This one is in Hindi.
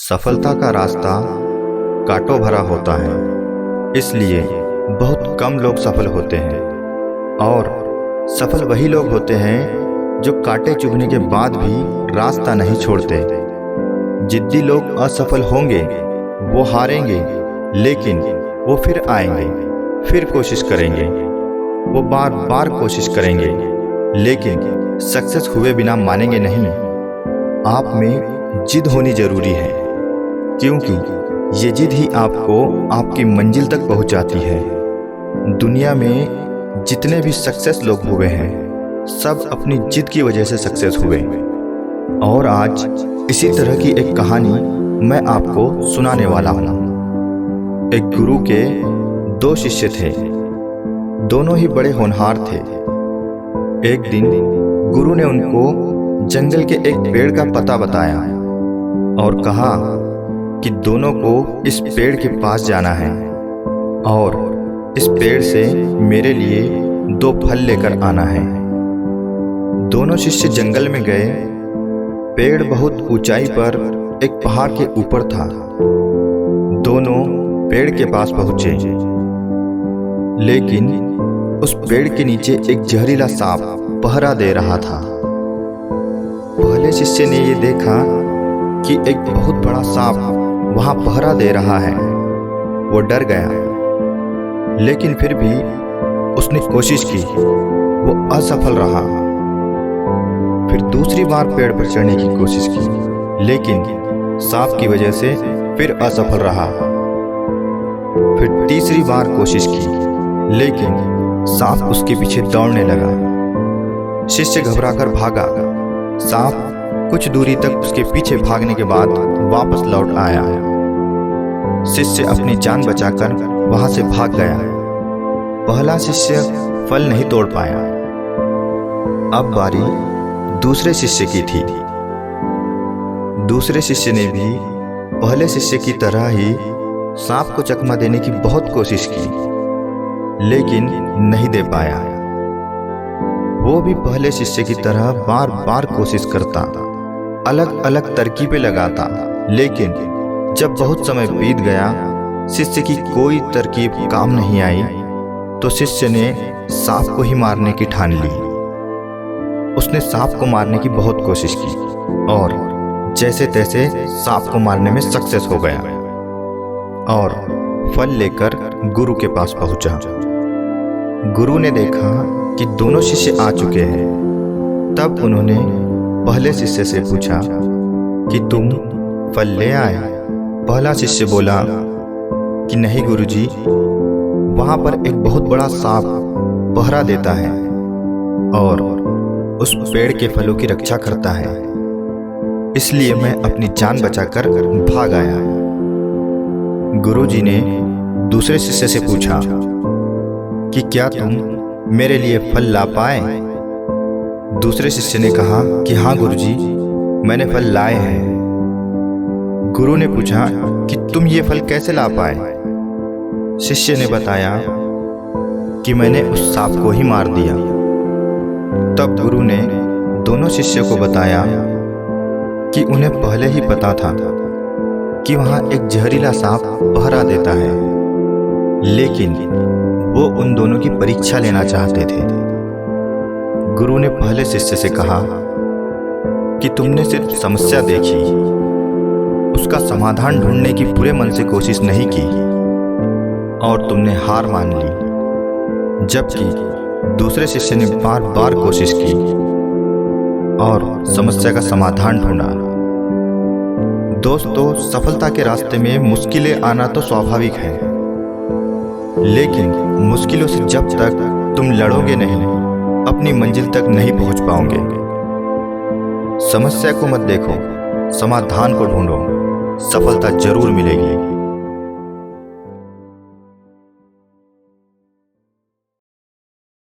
सफलता का रास्ता कांटों भरा होता है, इसलिए बहुत कम लोग सफल होते हैं। और सफल वही लोग होते हैं जो कांटे चुभने के बाद भी रास्ता नहीं छोड़ते। जिद्दी लोग असफल होंगे, वो हारेंगे, लेकिन वो फिर आएंगे, फिर कोशिश करेंगे। वो बार बार कोशिश करेंगे, लेकिन सक्सेस हुए बिना मानेंगे नहीं। आप में जिद होनी जरूरी है, क्योंकि ये जिद ही आपको आपकी मंजिल तक पहुंचाती है। दुनिया में जितने भी सक्सेस लोग हुए हैं, सब अपनी जिद की वजह से सक्सेस हुए। और आज इसी तरह की एक कहानी मैं आपको सुनाने वाला हूँ। एक गुरु के दो शिष्य थे, दोनों ही बड़े होनहार थे। एक दिन गुरु ने उनको जंगल के एक पेड़ का पता बताया और कहा कि दोनों को इस पेड़ के पास जाना है और इस पेड़ से मेरे लिए 2 फल लेकर आना है। दोनों शिष्य जंगल में गए। पेड़ बहुत ऊंचाई पर एक पहाड़ के ऊपर था। दोनों पेड़ के पास पहुंचे, लेकिन उस पेड़ के नीचे एक जहरीला सांप पहरा दे रहा था। पहले शिष्य ने ये देखा कि एक बहुत बड़ा सांप वहां पहरा दे रहा है। वो डर गया, लेकिन फिर भी उसने कोशिश की। वो असफल रहा। फिर दूसरी बार पेड़ पर चढ़ने की कोशिश की, लेकिन सांप की वजह से फिर असफल रहा। फिर तीसरी बार कोशिश की, लेकिन सांप उसके पीछे दौड़ने लगा। शिष्य घबराकर भागा। सांप कुछ दूरी तक उसके पीछे भागने के बाद वापस लौट आया। शिष्य अपनी जान बचाकर वहां से भाग गया। पहला शिष्य फल नहीं तोड़ पाया। अब बारी दूसरे शिष्य की थी। दूसरे शिष्य ने भी पहले शिष्य की तरह ही सांप को चकमा देने की बहुत कोशिश की, लेकिन नहीं दे पाया। वो भी पहले शिष्य की तरह बार बार कोशिश करता, अलग अलग तरकीबें लगाता, लेकिन जब बहुत समय बीत गया, शिष्य की कोई तरकीब काम नहीं आई, तो शिष्य ने सांप को ही मारने की ठान ली। उसने सांप को मारने की बहुत कोशिश की और जैसे तैसे सांप को मारने में सक्सेस हो गया और फल लेकर गुरु के पास पहुंचा। गुरु ने देखा कि दोनों शिष्य आ चुके हैं। तब उन्होंने पहले शिष्य से पूछा कि तुम फल ले आए? पहला शिष्य बोला कि नहीं गुरुजी, वहां पर एक बहुत बड़ा सांप पहरा देता है और उस पेड़ के फलों की रक्षा करता है, इसलिए मैं अपनी जान बचाकर भाग आया। गुरुजी ने दूसरे शिष्य से पूछा कि क्या तुम मेरे लिए फल ला पाए? दूसरे शिष्य ने कहा कि हाँ गुरुजी, मैंने फल लाए हैं। गुरु ने पूछा कि तुम ये फल कैसे ला पाए? शिष्य ने बताया कि मैंने उस सांप को ही मार दिया। तब गुरु ने दोनों शिष्यों को बताया कि उन्हें पहले ही पता था कि वहां एक जहरीला सांप पहरा देता है, लेकिन वो उन दोनों की परीक्षा लेना चाहते थे। गुरु ने पहले शिष्य से कहा कि तुमने सिर्फ समस्या देखी, उसका समाधान ढूंढने की पूरे मन से कोशिश नहीं की और तुमने हार मान ली। जबकि दूसरे शिष्य ने बार बार कोशिश की और समस्या का समाधान ढूंढा। दोस्तों, सफलता के रास्ते में मुश्किलें आना तो स्वाभाविक है, लेकिन मुश्किलों से जब तक तुम लड़ोगे नहीं, अपनी मंजिल तक नहीं पहुंच पाओगे। समस्या को मत देखो, समाधान को ढूंढो, सफलता जरूर मिलेगी।